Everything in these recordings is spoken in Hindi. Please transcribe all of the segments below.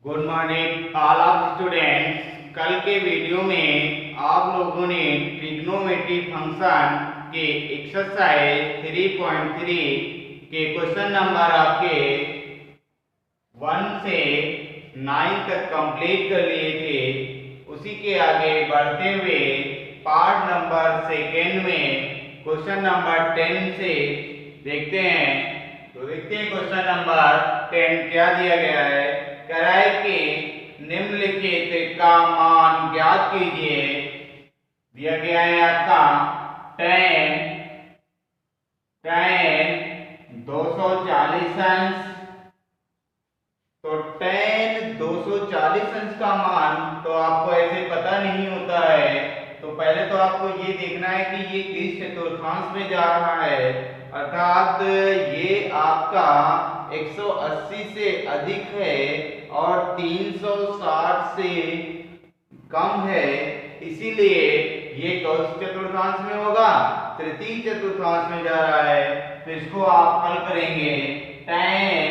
Good morning all of students. कल के वीडियो में आप लोगों ने ट्रिग्नोमेट्री फंक्शन के एक्सरसाइज 3.3 के क्वेश्चन नंबर आपके 1 से 9 तक कंप्लीट कर लिए थे। उसी के आगे बढ़ते हुए पार्ट नंबर सेकेंड में क्वेश्चन नंबर 10 से देखते हैं। तो देखते हैं क्वेश्चन नंबर 10 क्या दिया गया है। कह रहा है कि निम्नलिखित का मान ज्ञात कीजिए। दिया गया है आपका tan 240 अंश। तो tan 240 अंश का मान तो आपको ऐसे पता नहीं होता है। तो पहले तो आपको ये देखना है कि ये किस चतुर्थांश में जा रहा है, अर्थात ये आपका 180 से अधिक है और 360 से कम है, इसीलिए ये कौन से चतुर्थांश में होगा? तृतीय चतुर्थांश में जा रहा है। तो इसको आप हल करेंगे। tan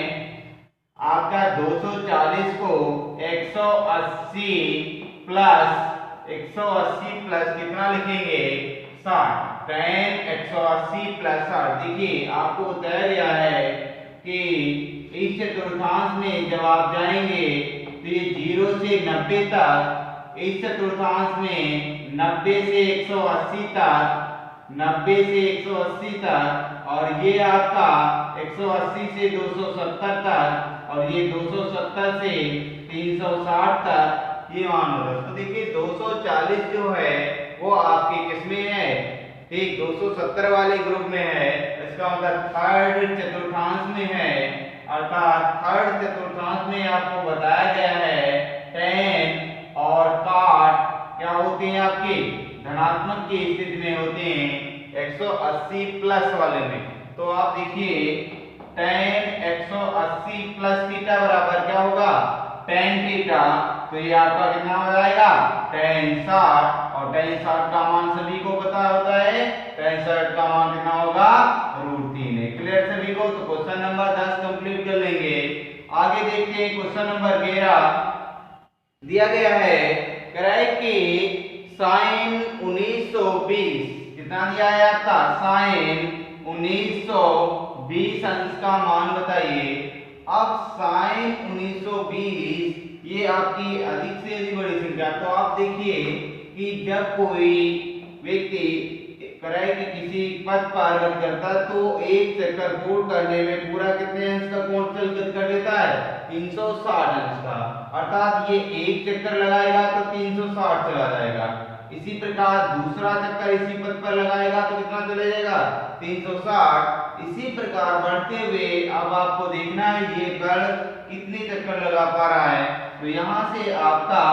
आपका 240 को 180 प्लस कितना लिखेंगे? 60। tan 180 plus 60। देखिए आपको बताया गया है कि इस चतुर्थांश में जब आप जाएंगे तो ये 0 से 90 तक, इस चतुर्थांश में 90 से 180 तक, 90 से 180 तक, और ये आपका 180 से 270 तक, और ये 270 से 360 तक ये मान होगा। तो देखिए 240 जो है वो आपके किसमें है? ठीक 270 वाले ग्रुप में है। इसका मतलब थर्ड चतुर्थांश में है, अर्थात थर्ड चतुर्थांश में आपको बताया गया है tan और cot क्या होते हैं? आपके धनात्मक की स्थिति में होते हैं 180 प्लस वाले में। तो आप देखिए tan 180 प्लस थीटा बराबर क्या होगा? tan theta. तो ये आपका कितना हो जाएगा? tan 60। और tan 60 का मान सभी को पता होता है। tan 60 का मान कितना होगा? √3 है। क्लियर सभी को? तो क्वेश्चन नंबर 10 कंप्लीट कर लेंगे। आगे देखते हैं क्वेश्चन नंबर 11 दिया गया है। कह रहा है कि sin 1920 कितना दिया है आपका? sin 1920 अंश का मान बताइए। अब sin 1920 ये आपकी अधिक से अधिक बड़ी संख्या। तो आप देखिए कि जब कोई व्यक्ति कराए कि किसी पथ पार करता तो एक चक्कर पूर्ण करने में पूरा कितने अंश का कोण चलकर कर देता है? 360 अंश का। अर्थात ये एक चक्कर लगाएगा तो 360 चला जाएगा। इसी प्रकार दूसरा चक्कर इसी पथ पर लगाएगा तो कितना चले जाएगा? 360। इसी प्रकार बढ़ते हुए अब आपको देखना है ये बल कितने चक्कर लगा पा रहा है। तो यहां से आपका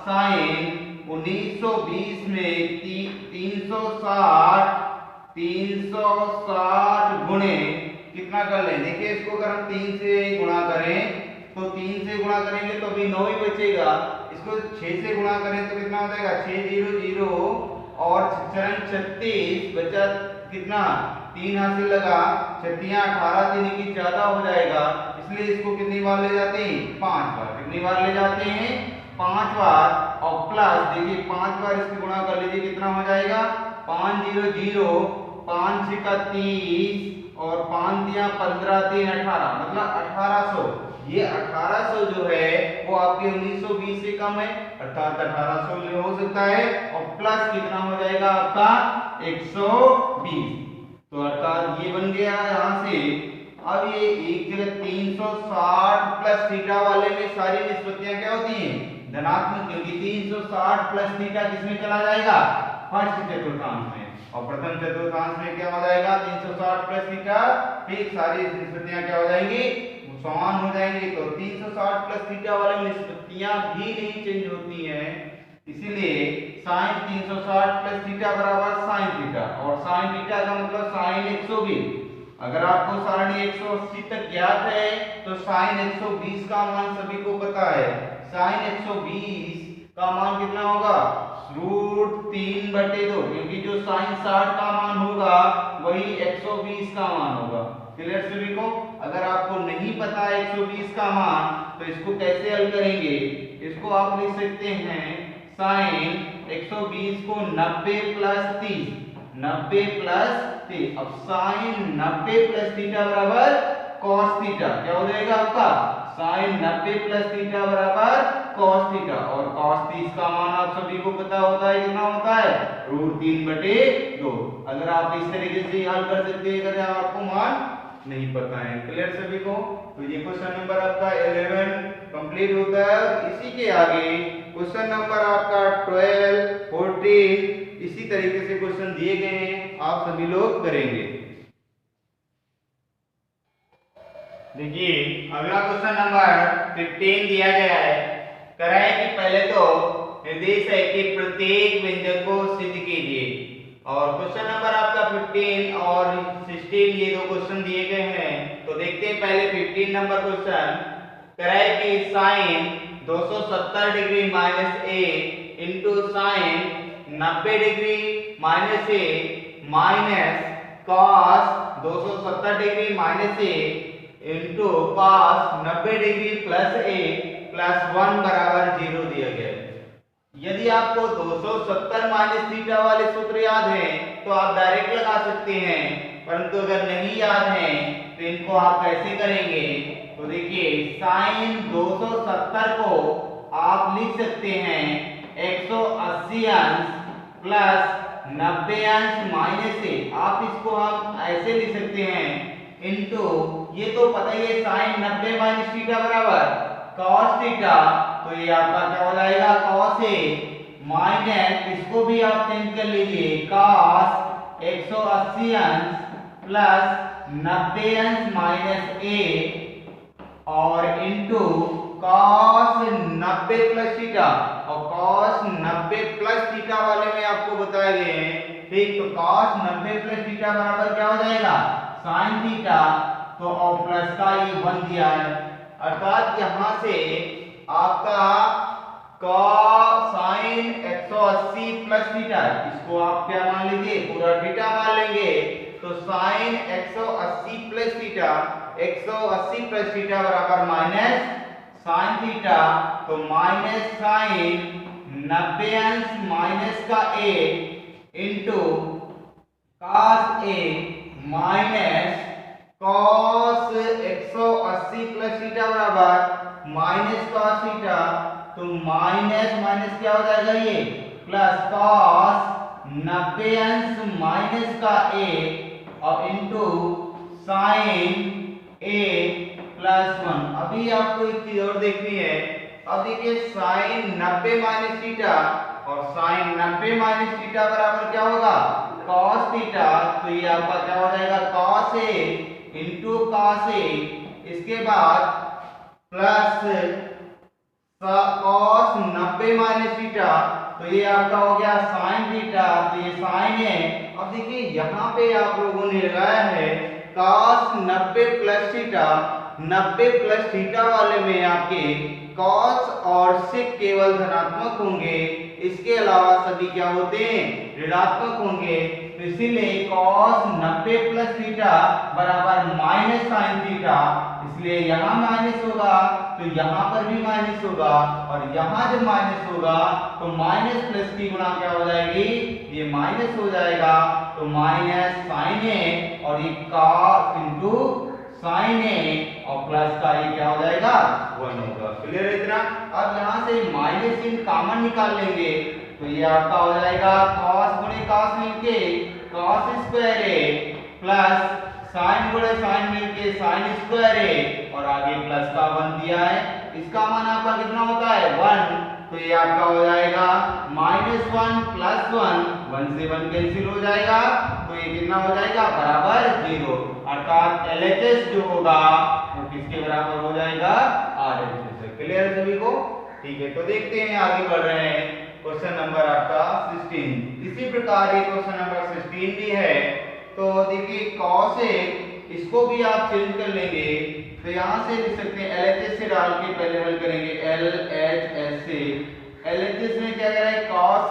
sin 1920 में 360 गुणे कितना कर लें? देखिए इसको अगर हम 3 से गुणा करें तो 3 से गुणा करेंगे तो अभी 9 ही बचेगा। इसको 6 से गुणा करें तो कितना हो जाएगा? 600 और चरण 36 बचा कितना? 3 हासिल लगा, 36 18 3 की ज्यादा हो जाएगा, इसलिए इसको कितनी बार ले जाते हैं? 5 बार। कितनी बार ले जाते हैं? 5 बार। और प्लस देखिए 5 बार इसकी गुणा कर लीजिए, कितना हो जाएगा? 500, 5 6 का 30 और 5 दिया 15 3 18, मतलब 1800। ये 1800 जो है वो आपके 1920 से कम है, अर्थात 1800 हो सकता है। और प्लस कितना हो जाएगा आपका? 120। तो अर्थात ये बन गया यहाँ से। अब ये एक जगह 360 प्लस थीटा वाले में सारी निष्पत्तियां क्या होती हैं? धनात्मक, क्योंकि 360 प्लस थीटा किसमें चला जाएगा? फर्स्ट चतुर्थांश में। और प्रथम चतुर्थांश में क्या हो जाएगा? 360 प्लस थीटा, फिर सारी निष्पत्तियां क्या हो जाएंगी? समान हो जाएंगी। तो 360 प्लस थीटा वाले में निष्पत्तियां भी नहीं चेंज होती हैं, इसीलिए sin 360 प्लस थीटा बराबर sin थीटा, और sin थीटा का मतलब sin 120। अगर आपको सारणी 180 तक ज्ञात है तो sin 120 का मान सभी को पता है। sin 120 का मान कितना होगा? √3/2, क्योंकि जो sin 60 का मान होगा वही 120 का मान होगा। क्लियर सभी को? अगर आपको नहीं पता है 120 का मान तो इसको कैसे हल करेंगे? इसको आप लिख सकते हैं साइन 120 को 90 प्लस 30, 90 प्लस 30। अब साइन 90 प्लस थीटा बराबर कॉस थीटा, क्या हो जाएगा आपका? साइन 90 प्लस थीटा बराबर कॉस थीटा। और कॉस 30 का मान आप सभी को पता होता है, कितना होता है? √3/2। अगर आप इस तरीके से हल कर सकते हैं अगर आपको मान नहीं पता है। क्लियर सभी को? तो ये क्वेश्चन नंबर आपका 11 कंप्लीट होता है। इसी के आगे क्वेश्चन नंबर आपका 12, 14 इसी तरीके से क्वेश्चन दिए गए हैं, आप सभी लोग करेंगे। देखिए अगला क्वेश्चन नंबर 15 दिया गया है। कह रहा है कि पहले तो निर्देश है कि प्रत्येक व्यंजक को सिद्ध कीजिए। और क्वेश्चन नंबर आपका 15 और 16 ये दो क्वेश्चन दिए गए हैं। तो देखते हैं पहले 15 नंबर क्वेश्चन। कह रहा है कि साइन 270 डिग्री माइनस ए इंटू साइन 90 डिग्री माइनस ए माइनस कॉस 270 डिग्री माइनस ए इंटू कॉस 90 डिग्री प्लस ए प्लस 1 बराबर 0 दिया गया है। यदि आपको 270 माइनस थीटा वाले सूत्र याद हैं तो आप डायरेक्ट लगा सकते हैं, परंतु अगर नहीं याद है तो इनको आप कैसे करेंगे? तो देखिए साइन 270 को आप लिख सकते हैं 180 अंश प्लस 90 अंश माइनस ए। आप इसको हम ऐसे लिख सकते हैं इनटू, ये तो पता ही है साइन 90 माइनस थीटा बराबर कॉस थीटा, तो ये आपका क्या हो जाएगा? कॉस ए माइनस, इसको भी आप चेंज कर लीजिए, कॉस 180 अंश प्लस 90 अंश माइनस ए और इनटू कॉस 90 प्लस थीटा। और कॉस 90 प्लस थीटा वाले में आपको बताए गए हैं, ठीक? तो कॉस 90 प्लस थीटा बराबर क्या हो जाएगा? Sign theta. तो और प्लस का ये 1 दिया है, अर्थात यहां से आपका कॉस साइन 180 प्लस थीटा, इसको आप क्या मान लीजिए? पूरा थीटा मान लेंगे। तो sine 180 plus theta, 180 plus theta बराबर माइनस साइन थीटा। तो माइनस साइन 90 अंश माइनस का A into cos A minus cos 180 plus theta बराबर माइनस कॉस थीटा। तो माइनस माइनस क्या हो जाएगा? ये प्लस कॉस 90 अंश माइनस का ए और इनटू साइन ए प्लस 1। अभी आपको एक चीज और देखनी है। अब देखिए साइन 90 माइनस थीटा और साइन 90 माइनस थीटा बराबर क्या होगा? Cos theta. तो ये आपका क्या हो जाएगा? कॉस ए इंटू कॉस ए, इसके बाद प्लस कॉस 90 माइनस थीटा, तो ये आपका हो गया साइन थीटा। तो ये साइन है। अब देखिए यहाँ पे आप लोगों ने लगाया है cos 90 plus theta. 90 plus theta वाले में आपके कॉस और सेक केवल धनात्मक होंगे, इसके अलावा सभी क्या होते हैं? ऋणात्मक होंगे। तो इसीलिए कॉस 90 प्लस थीटा बराबर माइनस साइन थीटा, इसलिए यहाँ माइनस होगा तो यहाँ पर भी माइनस होगा, और यहाँ जब माइनस होगा तो माइनस प्लस की गुणा क्या हो जाएगी? ये माइनस हो जाएगा। तो माइनस साइन ए और ये कॉस इंटू साइन ए और प्लस का ये क्या हो जाएगा? 1 होगा। क्लियर है इतना? अब यहाँ से माइनस इन कॉमन निकाल लेंगे तो ये आपका हो जाएगा cos गुणे cos मिलके cos स्क्वायर ए प्लस sin गुणे sin मिलके sin स्क्वायर ए और आगे प्लस का 1 दिया है। इसका मान आपका कितना होता है? 1। तो ये आपका हो जाएगा -1 प्लस 1, 1 से 1 कैंसिल हो जाएगा तो ये कितना हो जाएगा? बराबर 0। अर्थात LHS जो होगा वो किसके बराबर हो जाएगा? RHS से। क्लियर सभी को? ठीक है, तो देखते हैं आगे बढ़ रहे हैं। क्वेश्चन नंबर आपका 16। इसी प्रकार ये क्वेश्चन नंबर 16 भी है। तो देखिए cos इसको भी आप चेंज कर लेंगे तो यहाँ से लिख सकते हैं LHS से डाल के पहले हल करेंगे। LHS से LHS में क्या कह रहा है? cos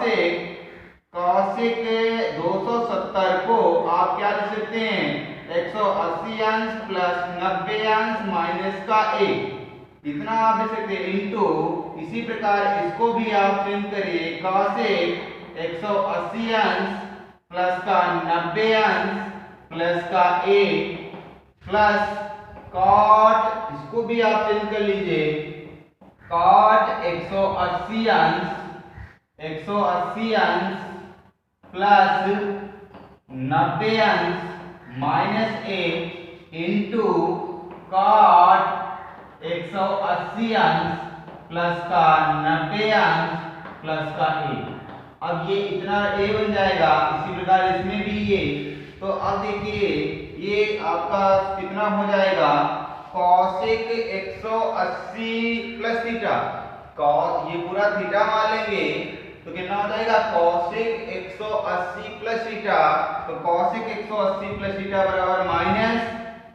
270 को आप क्या लिख सकते हैं? 180 अंश प्लस 90 अंश माइनस का 1, इतना आप दे सकते हैं इंटू, इसी प्रकार इसको भी आप चेंज करिए cosec 180 अंश प्लस का 90 अंश प्लस का 1 प्लस cot, इसको भी आप चेंज कर लीजिए cot 180 अंश प्लस 90 अंश माइनस 1 इंटू cot 180 अंश प्लस का 90 अंश प्लस का 1। अब ये इतना a बन जाएगा, इसी प्रकार इसमें भी ये। तो अब देखिए ये आपका कितना हो जाएगा cosec 180 प्लस थीटा, cos ये पूरा थीटा मान लेंगे तो कितना हो जाएगा cosec 180 प्लस थीटा, तो cosec 180 प्लस थीटा बराबर माइनस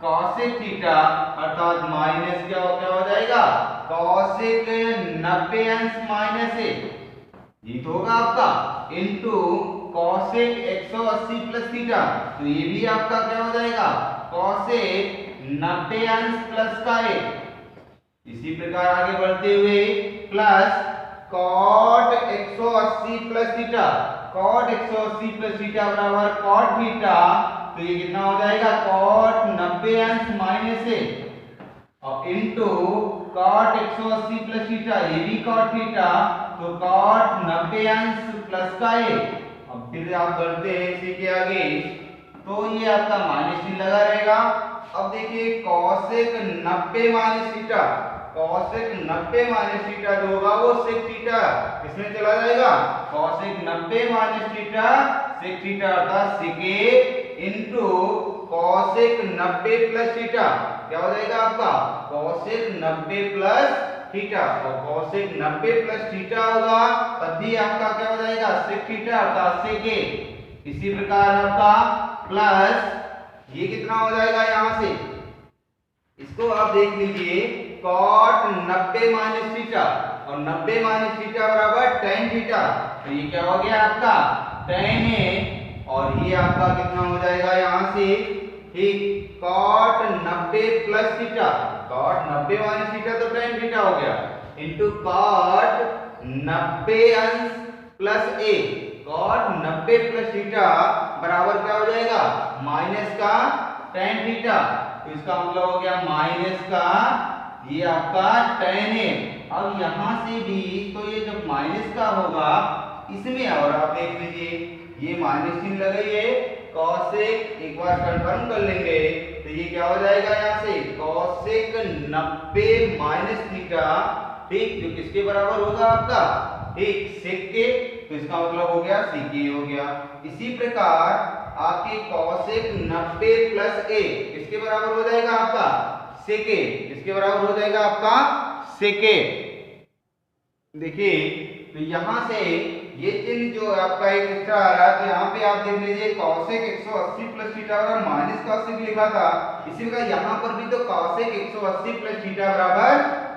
cosec थीटा, अर्थात माइनस क्या हो जाएगा cosec 90 अंश माइनस 1, ये तो होगा आपका इनटू cosec 180 प्लस थीटा, तो ये भी आपका क्या हो जाएगा cosec 90 अंश प्लस का 1। इसी प्रकार आगे बढ़ते हुए plus cot 180 plus theta, cot 180 plus theta बराबर cot थीटा, तो ये कितना हो जाएगा cot 90 अंश माइनस 1 और इनटू cot 180 प्लस थीटा, ये भी cot थीटा, तो cot 90 अंश प्लस का 1। अब फिर आप बढ़ते हैं इसी के आगे, तो ये आपका माइनस चिन्ह लगा रहेगा। अब देखिए cosec 90 minus theta, cosec 90 minus theta जो होगा वो sec थीटा इसमें चला जाएगा, cosec 90 minus theta sec theta अर्थात sec a into cosec 90 plus theta, क्या हो जाएगा आपका cosec 90 प्लस थीटा, और cosec 90 प्लस थीटा होगा तब भी आपका क्या हो जाएगा sec थीटा अर्थात sec a। इसी प्रकार आपका प्लस ये कितना हो जाएगा यहां से, इसको आप देख लीजिए cot 90 माइनस थीटा और 90 माइनस थीटा बराबर tan थीटा, तो ये क्या हो गया आपका tan a, और ये आपका कितना हो जाएगा यहां से ठीक cot 90 plus theta, cot 90 minus theta तो tan थीटा हो गया इनटू cot 90 अंश plus a, cot 90 plus theta बराबर क्या हो जाएगा माइनस का tan थीटा, तो इसका मतलब हो गया माइनस का ये आपका tan a। अब यहां से भी तो ये जब माइनस का होगा इसमें, और आप देख लीजिए ये माइनस चिन्ह लगाइए cosec, एक बार कंफर्म कर लेंगे तो ये क्या हो जाएगा यहाँ से cosec 90 माइनस थीटा, ठीक, जो किसके बराबर होगा आपका ठीक sec के, तो इसका मतलब हो गया sec a हो गया। इसी प्रकार आपके cosec 90 प्लस a किसके बराबर हो जाएगा आपका sec a, किसके बराबर हो जाएगा आपका sec a। देखिए तो यहां से ये चिन्ह जो आपका एक एक्स्ट्रा आ रहा है, तो यहाँ पे आप देख लीजिए cosec 180 प्लस थीटा बराबर माइनस cosec लिखा था, इसी प्रकार यहाँ पर भी तो cosec 180 प्लस थीटा बराबर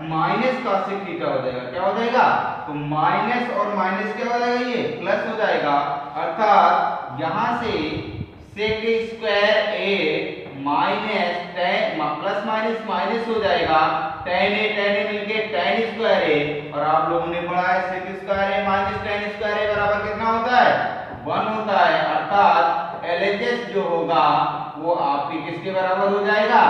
माइनस cosec थीटा हो जाएगा, क्या हो जाएगा तो माइनस और माइनस क्या हो जाएगा ये प्लस हो जाएगा, अर्थात यहाँ से sec square a minus plus minus minus हो जाएगा, tan a मिलके tan स्क्वायर a, और आप लोगों ने पढ़ा है sec square a minus tan square a बराबर कितना होता है 1 होता है, अर्थात LHS जो होगा वो आपके किसके बराबर हो जाएगा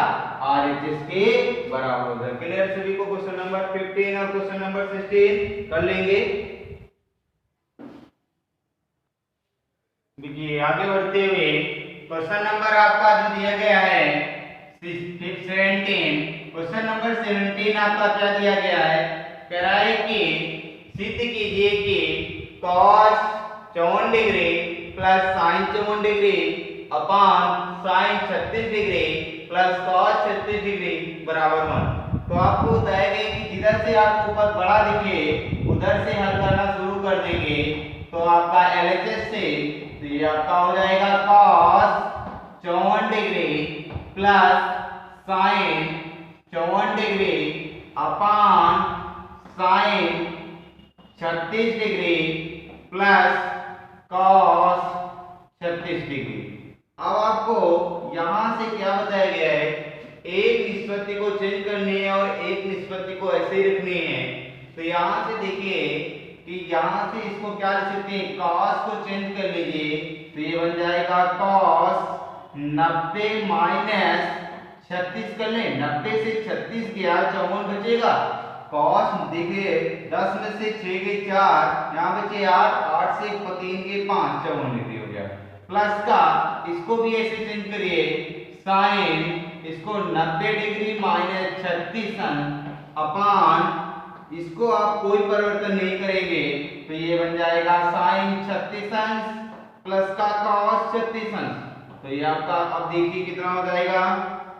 RHS के बराबर हो जाएगा। क्लियर सभी को? क्वेश्चन नंबर 15 और क्वेश्चन नंबर 16 कर लेंगे। देखिए आगे बढ़ते हुए क्वेश्चन नंबर आपका जो दिया गया है 17, क्वेश्चन नंबर 17 आपका क्या दिया गया है, कह रहा है कि सिद्ध कीजिए कि cos 54 degree plus sin 54 degree upon sin 36 degree plus cos 36 degree बराबर 1। तो आपको बताएगा कि जिधर से आपको ऊपर बड़ा दिखे उधर से हल करना शुरू कर देंगे, तो आपका LHS से तो ये आपका हो जाएगा cos 54 degree plus sin 54 degree upon sin 36 degree plus cos 36 degree. अब आपको यहाँ से क्या बताया गया है, एक निष्पत्ति को चेंज करनी है और एक निष्पत्ति को ऐसे ही रखनी है। तो यहाँ से देखिए कि यहाँ से इसको क्या लिख सकते हैं, cos को चेंज कर लीजिए तो ये बन जाएगा cos 90 माइनस 36 कर ले, 90 से 36 गया 54 बचेगा। cos देखिए 10 में से 6 गए 4, यहाँ बचे 8, 8 से 3 गए 5, 54 डिग्री हो गया। प्लस का इसको भी ऐसे चेंज करिए, साइन इसको 90 डिग्री माइनस 36 अपान इसको आप कोई परिवर्तन नहीं करेंगे तो ये बन जाएगा साइन 36 प्लस का cos 36। तो ये आपका अब देखिए कितना हो जाएगा,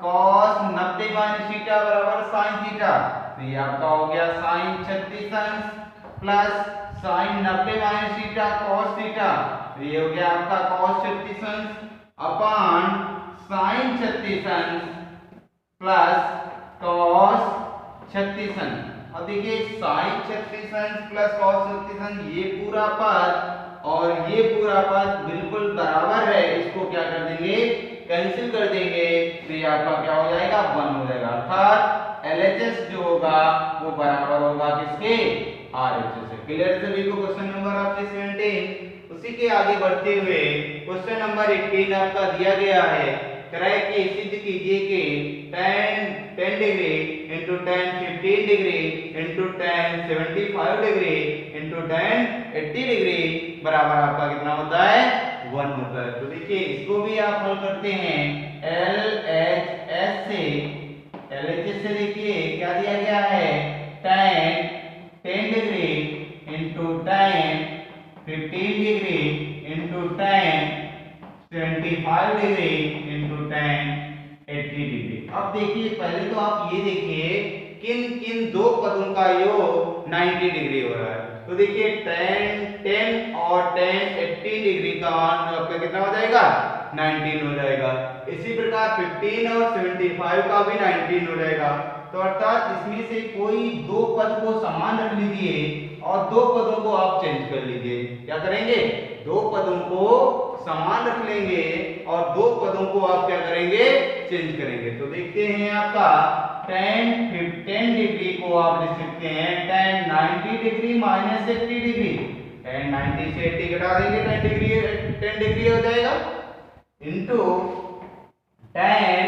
cos 90 माइनस थीटा बराबर साइन थीटा। तो ये आपका हो गया sine 36 plus sine 90 minus theta cos theta. तो ये हो गया आपका cos 36 upon sine 36 plus cos 36। अब देखिए साइन 36 प्लस cos 36 ये पूरा पद और ये पूरा पद बिल्कुल बराबर है, इसको क्या कर देंगे, कैंसिल कर देंगे। तो ये आपका क्या हो जाएगा, 1 हो जाएगा। अर्थात LHS जो होगा वो बराबर होगा किसके, RHS से। क्लियर सभी को। क्वेश्चन नंबर आपके 17। उसी के आगे बढ़ते हुए क्वेश्चन नंबर 18 आपका दिया गया है, कराए कि सिद्ध कीजिए कि tan 10 degree into tan 15 degree into tan 75 degree into tan 80 degree बराबर आपका कितना होता है, 1 होता है। तो देखिए इसको भी आप हल करते हैं LHS से देखिए क्या दिया गया है, tan 10 degree into tan 15 degree into tan 75 degree into tan 80 degree. अब देखिए पहले तो आप ये देखिए किन किन दो पदों का योग 90 डिग्री हो रहा है। तो देखिए tan 10 और tan 80 डिग्री का मान आपका कितना हो जाएगा, 19 हो जाएगा। इसी प्रकार 15 और 75 का भी 19 हो जाएगा। तो अर्थात इसमें से कोई दो पद को समान रख लीजिए और दो पदों को आप चेंज कर लीजिए। क्या करेंगे, दो पदों को समान रख लेंगे और दो पदों को आप क्या करेंगे, चेंज करेंगे। तो देखते हैं आपका tan 10 डिग्री को आप लिख सकते हैं tan 90 degree minus 80 degree. tan 90 से 80 घटा देंगे 10 डिग्री हो जाएगा, इनटू tan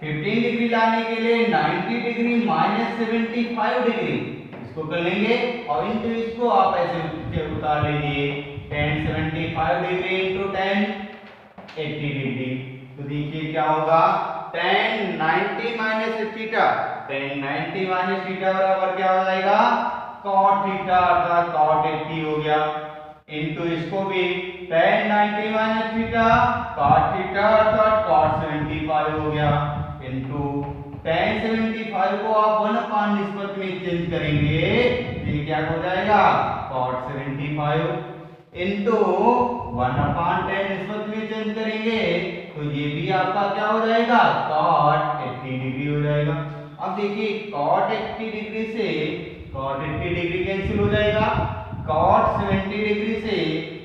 15 डिग्री लाने के लिए 90 डिग्री माइनस 75 डिग्री इसको कर लेंगे और इनटू इसको आप ऐसे उतार लीजिए tan 75 degree into tan 80 degree. तो देखिए क्या होगा, tan 90 minus theta, tan 90 minus theta बराबर क्या हो जाएगा, cot थीटा अर्थात cot 80 हो गया, इनटू इसको भी tan 90 minus theta cot theta अर्थात cot 75 हो गया, इनटू tan 75 को आप 1 निस्बत में चेंज करेंगे ये क्या हो जाएगा, cot 75 इनटू 1/10 निस्बत में चेंज करेंगे तो ये भी आपका क्या हो जाएगा, cot 80 डिग्री हो जाएगा। अब देखिए cot 80 डिग्री से cot 80 डिग्री कैंसिल हो जाएगा, cot 70 डिग्री से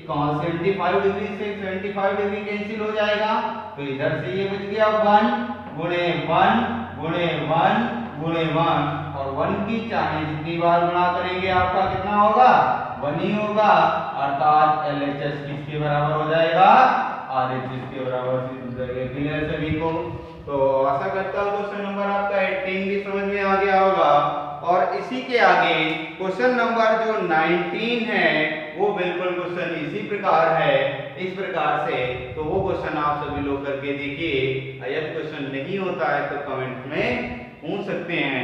cos 75 डिग्री से 75 डिग्री कैंसिल हो जाएगा। तो इधर से ये बच गया 1 गुणे 1 गुणे 1 गुणे 1 और 1 की चाहे जितनी बार गुणा करेंगे आपका कितना होगा, 1 ही होगा। अर्थात LHS किसके बराबर हो जाएगा, RHS के बराबर हो जाएगा। क्लियर सभी को। तो आशा करता हूँ क्वेश्चन नंबर आपका 18 भी समझ में आ गया होगा। और इसी के आगे क्वेश्चन नंबर जो 19 है वो बिल्कुल क्वेश्चन इसी प्रकार है, इस प्रकार से। तो वो क्वेश्चन आप सभी लोग करके देखिए, यदि क्वेश्चन नहीं होता है तो कमेंट में पूछ सकते हैं।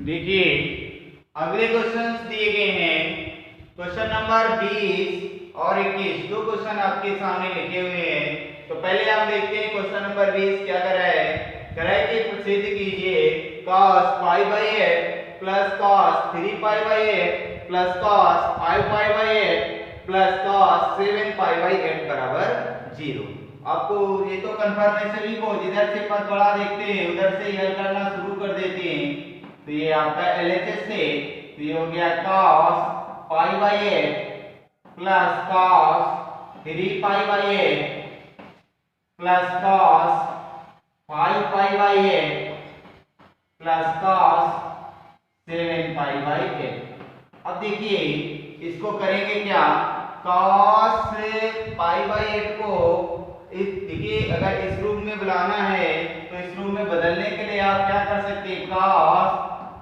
देखिए अगले क्वेश्चंस दिए गए हैं, क्वेश्चन नंबर 20 और 21 दो क्वेश्चन आपके सामने लिखे हुए हैं। तो पहले आप देखते हैं क्वेश्चन नंबर 20 क्या कर रहा है, कह रहा है कि प्रसिद्ध कीजिए cos π/8 plus cos 3π/8 plus cos 5π/8 plus cos 7π/8 बराबर 0। आपको ये तो कंफर्म है सभी को, जिधर से पद बड़ा देखते हैं उधर से हल करना शुरू कर देते हैं। तो ये आपका LHS से तो ये हो गया cos π/8 plus cos 3π/8 plus cos 5 pi by 8 plus cos 7 pi by 8। अब देखिए इसको करेंगे क्या, कॉस पाई बाई 8 को इस, देखिए अगर इस रूप में बुलाना है तो इस रूप में बदलने के लिए आप क्या कर सकते हैं, cos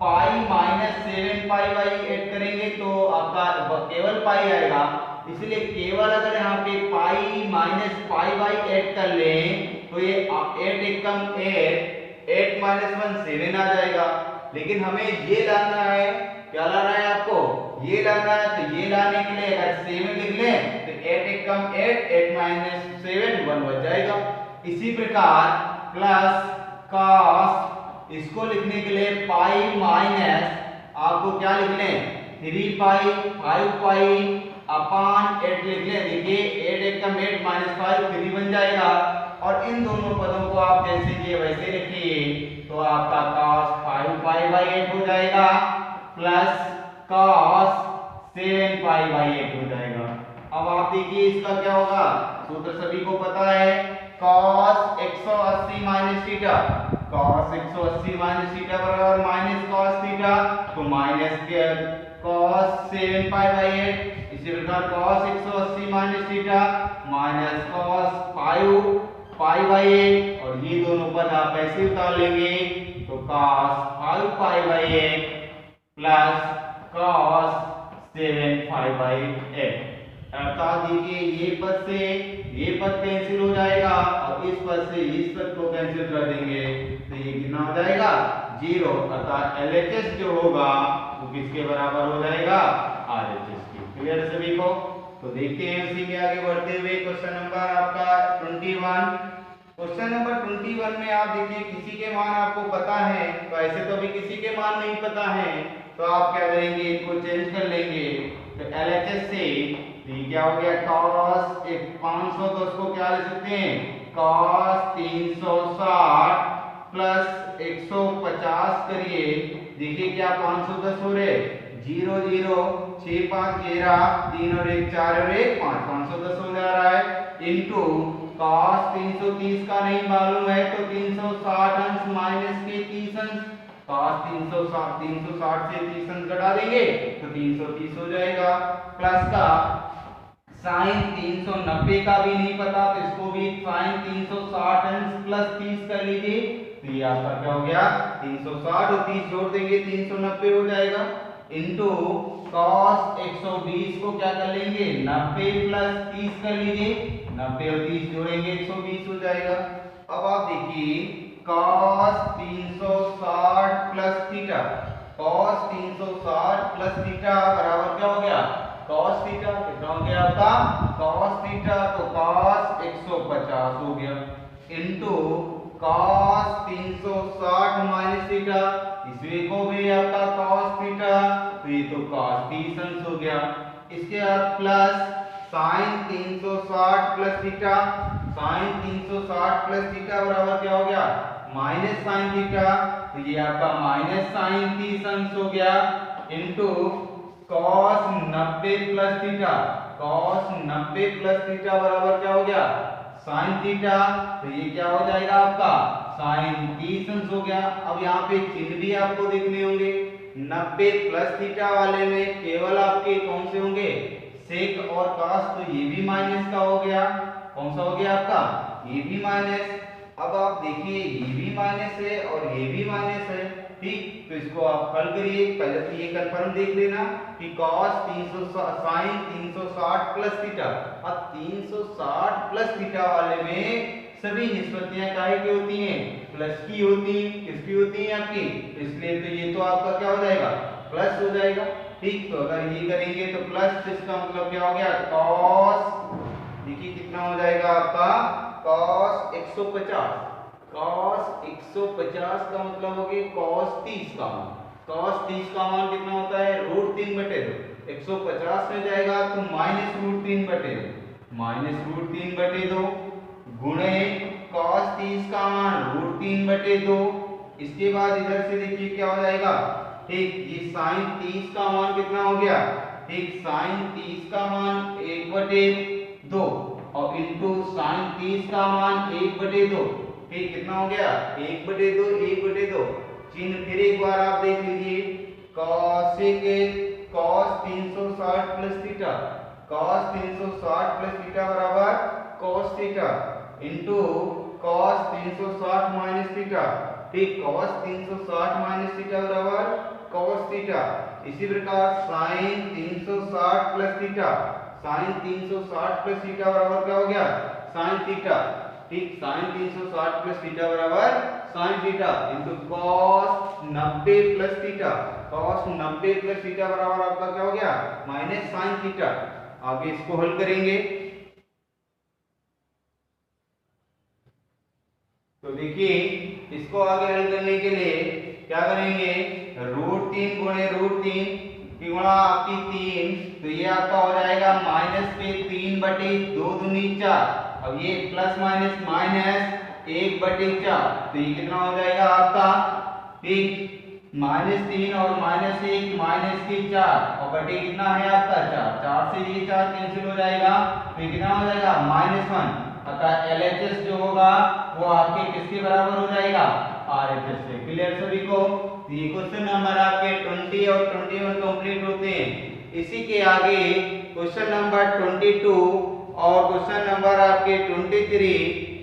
pi minus 7 pi by 8 करेंगे तो आपका केवल पाई आएगा। इसलिए केवल अगर यहाँ पे पाई माइनस पाई बाई 8 कर लें तो ये 8 एकम 8 माइनस 1 7 आ जाएगा। लेकिन हमें ये लाना है, क्या लाना है आपको, ये लाना है। तो ये लाने के लिए अगर 7 लिख लें तो 8 एकम 8 माइनस 7 1 बच जाएगा। इसी प्रकार प्लस कॉस, इसको लिखने के लिए पाई माइनस आपको क्या लिख लें 3 पाई 5 पाई अपान 8 लिख लें। देखिए 8 एकम 8 माइनस 5 3 बन जाएगा। और इन दोनों पदों को आप जैसे ये वैसे रखिए तो आपका cos 5 पाई बाई 8 हो जाएगा प्लस cos 7 पाई बाई 8 हो जाएगा। अब आप देखिए इसका क्या होगा, सूत्र सभी को पता है, cos 180 minus theta, cos 180 minus theta बराबर माइनस cos थीटा, तो माइनस के cos 7 पाई बाई 8। इसी प्रकार cos 180 minus theta minus cos 5 pi by 8, और ये दोनों पद आप ऐसे उतार लेंगे तो cos 5 pi by 8 plus cos 7 pi by 8। अर्थात देखिए ये पद से ये पद कैंसिल हो जाएगा और इस पद से इस पद को कैंसिल कर देंगे तो ये कितना हो जाएगा 0। अर्थात LHS जो होगा वो किसके बराबर हो जाएगा, RHS के। क्लियर सभी को। तो देखते हैं उसी के आगे बढ़ते हुए क्वेश्चन नंबर आपका 21। क्वेश्चन नंबर 21 में आप देखिए किसी के मान आपको पता है, तो ऐसे तो अभी किसी के मान नहीं पता है तो आप क्या करेंगे, इनको चेंज कर लेंगे। तो LHS से ये क्या हो गया, cos 510 को क्या ले सकते हैं, cos 360 प्लस 150 करिए। देखिए क्या 510 हो रहे 0 0 6 5 11 3 और 1 4 और 1 5 510 हो जा रहा है इनटू cos 330 का नहीं मालूम है तो 360 अंश माइनस के 30 अंश, cos 360 से 30 अंश घटा देंगे तो 330 हो जाएगा। प्लस का sin 390 का भी नहीं पता तो इसको भी sin 360 अंश प्लस 30 कर लीजिए तो ये आपका क्या हो गया 360 और 30 जोड़ देंगे 390 हो जाएगा इनटू cos 120 को क्या कर लेंगे 90 प्लस 30 कर लीजिए 90 और 30 जोड़ेंगे 120 हो जाएगा। अब आप देखिए cos 360 plus theta, cos 360 plus theta बराबर क्या हो गया cos थीटा, कितना हो गया आपका cos थीटा तो cos 150 हो गया इनटू cos 360 माइनस थीटा, इसमें को भी आपका cos थीटा तो ये तो cos 30 अंश हो गया। इसके बाद plus sin 360 plus theta, sin 360 plus theta बराबर क्या हो गया माइनस sin थीटा तो ये आपका माइनस sin 30 अंश हो गया into cos 90 plus theta, cos 90 plus theta बराबर क्या हो गया sin थीटा तो ये क्या हो जाएगा आपका sin 30 अंश हो गया। अब यहाँ पे चिन्ह भी आपको देखने होंगे 90 प्लस थीटा वाले में केवल आपके कौन से होंगे सेक और cos, तो ये भी माइनस का हो गया, कौन सा हो गया आपका ये भी माइनस। अब आप देखिए ये भी माइनस है और ये भी माइनस है, ठीक, तो इसको आप हल करिए। पहले तो ये कंफर्म देख लेना कि cos 360 sin 360 प्लस थीटा, अब 360 प्लस थीटा वाले में सभी निष्पत्तियां काहे की होती हैं प्लस की होती हैं, किसकी होती हैं आपकी, इसलिए तो ये तो आपका क्या हो जाएगा प्लस हो जाएगा, ठीक। तो अगर ये करेंगे तो प्लस, इसका मतलब क्या हो गया cos, देखिए कितना हो जाएगा आपका cos 150, cos 150 का मतलब हो गया cos 30 का मान, cos 30 का मान कितना होता है √3/2, 150 में जाएगा तो माइनस √3/2 गुणे cos 30 का मान √3/2। इसके बाद इधर से देखिए क्या हो जाएगा, ठीक, ये sin 30 का मान कितना हो गया, ठीक, sin 30 का मान 1/2 और इंटू साइन 30 का मान 1/2। ठीक, कितना हो गया 1/2 1/2। चिन्ह फिर एक बार आप देख लीजिए, cosec cos 360 plus theta, cos 360 plus theta बराबर cos theta into cos 360 minus theta. ठीक, cos 360 माइनस थीटा बराबर cos थीटा। इसी प्रकार sin 360 plus theta, sin 360 plus theta बराबर क्या हो गया sin थीटा। ठीक, sin 360 प्लस थीटा बराबर sin theta into cos 90 plus theta, cos 90 plus theta बराबर आपका क्या हो गया माइनस sin थीटा। आगे इसको हल करेंगे तो देखिए, इसको आगे हल करने के लिए क्या करेंगे, √3 गुणे √3 की गुणा आपकी 3, तो ये आपका हो जाएगा माइनस के 3/2 दूनी 4। अब ये प्लस माइनस माइनस 1/4, तो ये कितना हो जाएगा आपका, ठीक, -3 और -1 माइनस के 4 और बटे कितना है आपका 4, 4 से ये 4 कैंसिल हो जाएगा, तो कितना हो जाएगा -1। अतः LHS जो होगा वो आपके किसके बराबर हो जाएगा RHS से। क्लियर सभी को। ये क्वेश्चन नंबर आपके 20 और 21 कंप्लीट होते हैं। इसी के आगे क्वेश्चन नंबर 22 और क्वेश्चन नंबर आपके 23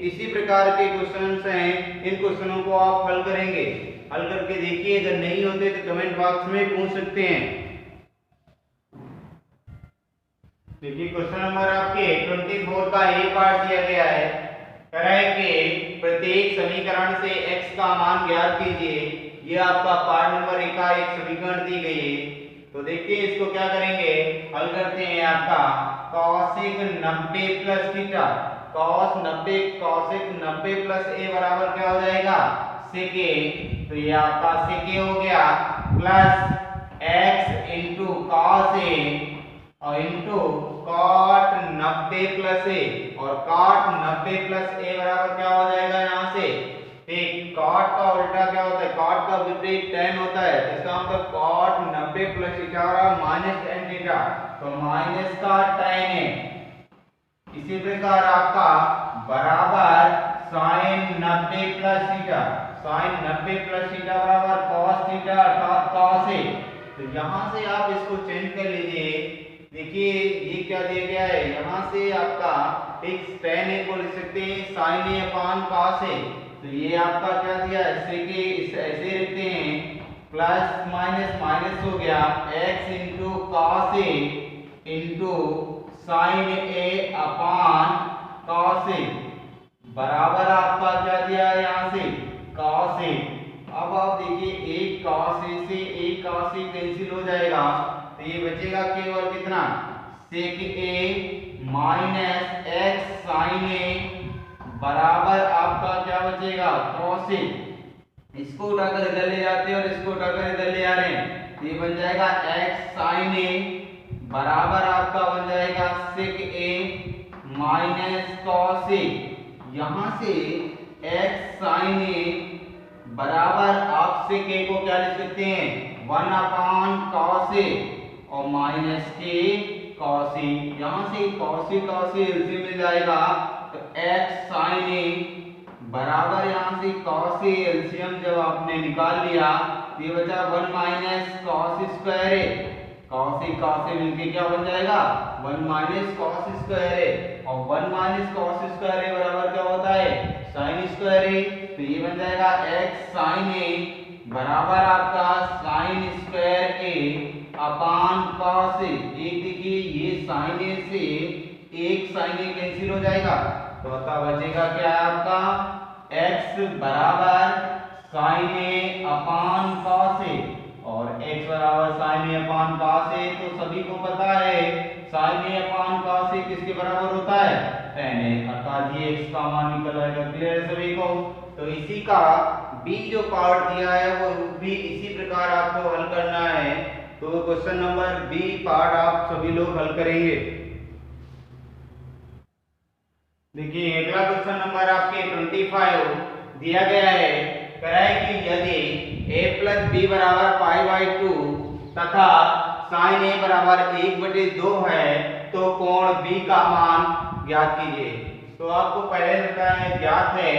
इसी प्रकार के क्वेश्चंस हैं। इन क्वेश्चनों को आप हल करेंगे, हल करके देखिए, अगर नहीं होते तो कमेंट बॉक्स में पूछ सकते हैं। देखिए क्वेश्चन नंबर आपके 24 का ए पार्ट दिया गया है, कह रहा है कि प्रत्येक समीकरण से x का मान ज्ञात कीजिए। ये आपका पार्ट नंबर 1 का एक समीकरण दी गई है। तो देखते हैं इसको क्या करेंगे, हल करते हैं। आपका cosec 90 plus theta, cos 90 plus a बराबर क्या हो जाएगा sec a, तो ये आपका sec a हो गया plus x into cos a और इंटू cot 90 प्लस a, और cot 90 प्लस a बराबर क्या हो जाएगा यहाँ से, ठीक, cot का उल्टा क्या होता है, cot का विपरीत tan होता है, इसका मतलब cot 90 plus theta minus tan theta, तो माइनस का tan है। इसी प्रकार आपका बराबर sin 90 plus theta, sin 90 plus theta बराबर cos थीटा अर्थात cos a। तो यहाँ से आप इसको चेंज कर लीजिए। देखिए ये क्या दिया गया है, यहाँ से आपका एक tan a को लिख सकते हैं sin a upon cos a, तो ये आपका क्या दिया है sec a, इसे ऐसे लिखते हैं प्लस माइनस माइनस हो गया x into cos a into sin a upon cos a बराबर आपका क्या दिया है यहाँ से cos a। अब आप देखिए एक cos a से एक cos a कैंसिल हो जाएगा, तो ये बचेगा केवल कितना sec a minus x sin a बराबर आपका क्या बचेगा cos a। इसको उठाकर इधर ले जाते हैं और इसको उठाकर इधर ले आ रहे हैं, तो ये बन जाएगा x sin a बराबर आपका बन जाएगा sec a minus cos a। यहाँ से x sin a बराबर आप sec a को क्या लिख सकते हैं 1 अपान cos a और माइनस के cos a। यहाँ से cos a एलसीएम मिल जाएगा, तो x sin a बराबर यहाँ से cos a एलसीएम जब आपने निकाल लिया तो ये बचा 1 minus cos square a, cos a मिलके क्या बन जाएगा 1 माइनस cos स्क्वायर a, और 1 माइनस cos स्क्वायर a बराबर क्या होता है sin स्क्वायर a, तो ये बन जाएगा x sin a बराबर आपका sin square a upon cos a। एक देखिए ये sin a से एक sin a कैंसिल हो जाएगा, तो अतः बचेगा क्या है आपका x बराबर sin a upon cos a, और x बराबर sin a upon cos a तो सभी को पता है sin a upon cos a किसके बराबर होता है tan a, अर्थात ये x का मान निकल आएगा। क्लियर सभी को। तो इसी का b जो पार्ट दिया है वो भी इसी प्रकार आपको हल करना है। तो क्वेश्चन नंबर b पार्ट आप सभी लोग हल करेंगे। देखिए अगला क्वेश्चन नंबर आपके 25 दिया गया है, कह रहा है कि यदि a प्लस b बराबर π/2 तथा sin a बराबर 1/2 है तो कोण b का मान ज्ञात कीजिए। तो आपको पहले बताया है ज्ञात है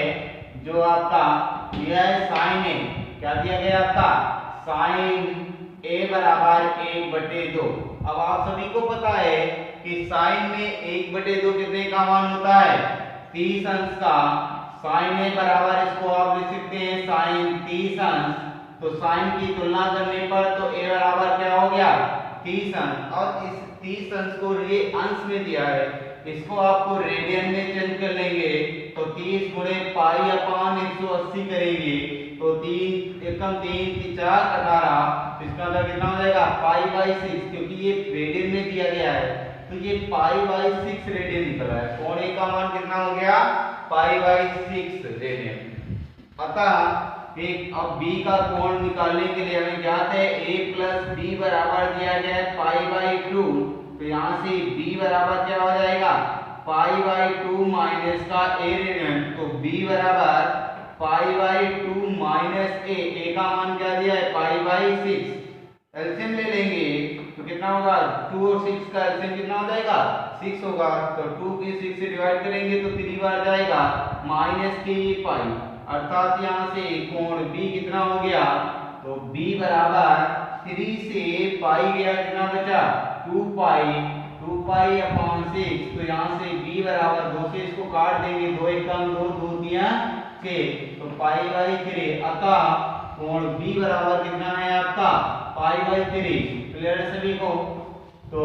जो आपका दिया है साइन ए, क्या दिया गया आपका साइन ए बराबर 1/2। अब आप सभी को पता है कि साइन में 1/2 कितने का मान होता है 30 अंश का। साइन ए बराबर इसको आप लिख सकते हैं साइन 30 अंश। तो साइन की तुलना करने पर तो ए बराबर क्या हो गया 30 अंश, और इस 30 अंश को ये अंश में दिया है, इसको आपको रेडियन में चेंज कर लेंगे तो 30 गुणे पाई अपान 180 करेंगे तो 3 एकम 3 3 4 18, इसका मतलब कितना हो जाएगा पाई/6, क्योंकि ये रेडियन में दिया गया है तो ये पाई/6 रेडियन निकला है। कोण ए का मान कितना हो गया पाई/6 रेडियन। अतः एक अब b का कोण निकालने के लिए हमें ज्ञात है a प्लस b बराबर दिया गया है पाई/2। तो यहाँ से b बराबर क्या हो जाएगा पाई/2 माइनस का a रेडियन। तो b बराबर पाई/2 माइनस a का मान क्या दिया है पाई/6। एलसीएम ले लेंगे तो कितना होगा 2 और 6 का एलसीएम कितना हो जाएगा 6 होगा। तो 2 की 6 से डिवाइड करेंगे तो 3 बार जाएगा माइनस के पाई, अर्थात यहाँ से कोण b कितना हो गया तो b बराबर 3 से पाई गया कितना बचा 2 पाई अपॉन 6। तो यहाँ से b बराबर 2 से इसको काट देंगे, 2 एकम 2 2 दिया 6 तो पाई/3। अतः कोण b बराबर कितना है आपका पाई/3। क्लियर है सभी को? तो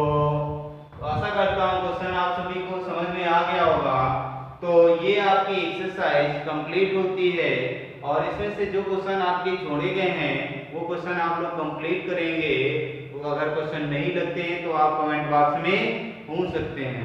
आशा करता हूँ क्वेश्चन आप सभी को समझ में आ गया होगा। तो ये आपकी एक्सरसाइज कंप्लीट होती है और इसमें से जो क्वेश्चन आपके छोड़े गए हैं वो क्वेश्चन आप लोग कंप्लीट करेंगे। तो अगर क्वेश्चन नहीं लगते हैं तो आप कमेंट बॉक्स में पूछ सकते हैं।